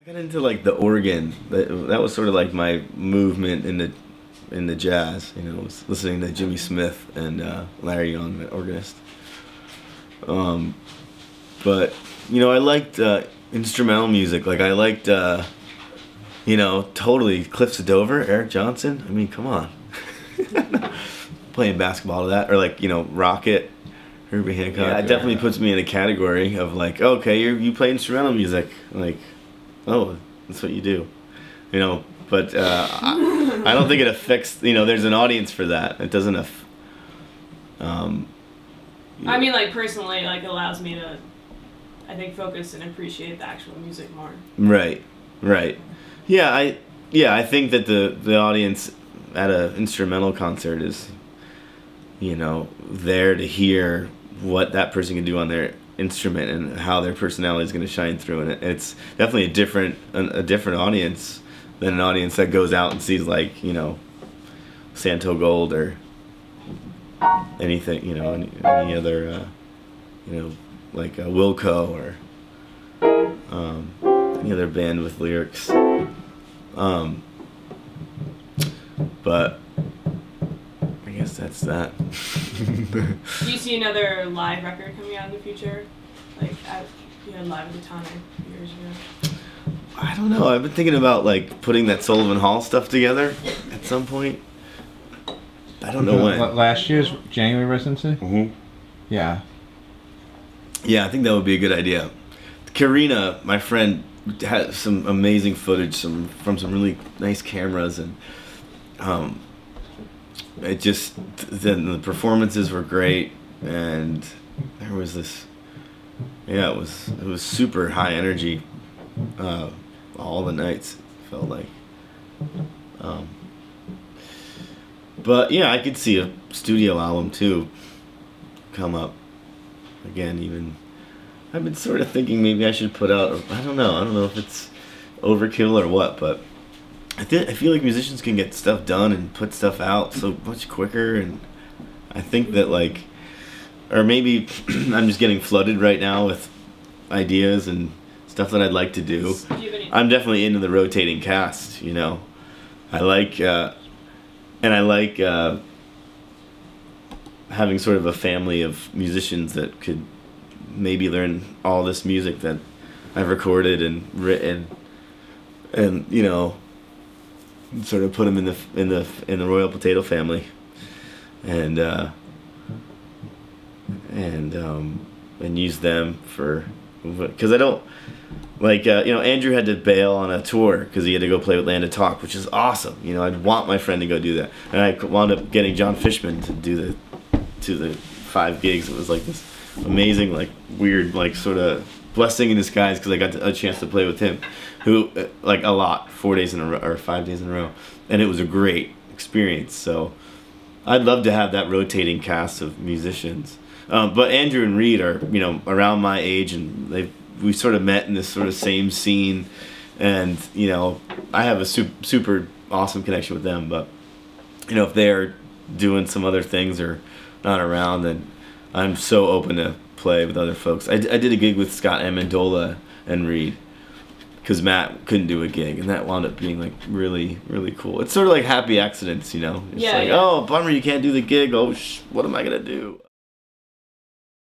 I got into like the organ. That was sort of like my movement in the jazz. You know, was listening to Jimmy Smith and Larry Young, the organist. Um, but you know, I liked instrumental music. Like I liked, you know, totally Cliffs of Dover, Eric Johnson. I mean, come on, playing basketball to that, or like, you know, Rocket, Herbie Hancock. Yeah, it definitely puts me in a category of like, okay, you play instrumental music, like. Oh, that's what you do, you know. But I don't think it affects. You know, there's an audience for that. It doesn't. I mean, like personally, like it allows me to, I think, focus and appreciate the actual music more. Right, right. Yeah, I think that the audience at an instrumental concert is, you know, there to hear what that person can do on their instrument and how their personality is going to shine through, and it's definitely a different audience than an audience that goes out and sees, like, you know, Santo Gold or anything, you know, any other you know, like Wilco or any other band with lyrics, but I guess that's that. Do you see another live record coming out in the future? Like, you had Live at the Tonic years ago. I don't know. I've been thinking about like putting that Sullivan Hall stuff together at some point. I don't know when. Last year's January residency? Mm-hmm. Yeah. Yeah, I think that would be a good idea. Karina, my friend, had some amazing footage from some really nice cameras, and it just the performances were great, and there was this, yeah, it was super high energy all the nights, it felt like. But yeah, I could see a studio album too come up again. Even I've been sort of thinking maybe I should put out, I don't know if it's overkill or what, but I feel like musicians can get stuff done and put stuff out so much quicker, and I think that, like, or maybe I'm just getting flooded right now with ideas and stuff that I'd like to do. I'm definitely into the rotating cast, you know. I like having sort of a family of musicians that could maybe learn all this music that I've recorded and written, and, you know, sort of put them in the Royal Potato family, and use them for, because I don't like, you know, Andrew had to bail on a tour because he had to go play with Land of Talk, which is awesome. You know, I'd want my friend to go do that, and I wound up getting John Fishman to do the 5 gigs. It was like this amazing, like, weird, like, sort of blessing in disguise, because I got a chance to play with him, who, like, a lot, 4 days in a row or 5 days in a row, and it was a great experience. So I'd love to have that rotating cast of musicians. But Andrew and Reed are, you know, around my age, and we sort of met in this sort of same scene, and, you know, I have a super awesome connection with them. But, you know, if they're doing some other things or not around, then I'm so open to play with other folks. I did a gig with Scott Amendola and Reed, because Matt couldn't do a gig, and that wound up being, like, really, really cool. It's sort of like happy accidents, you know. It's like, oh, bummer you can't do the gig. Oh, what am I gonna do?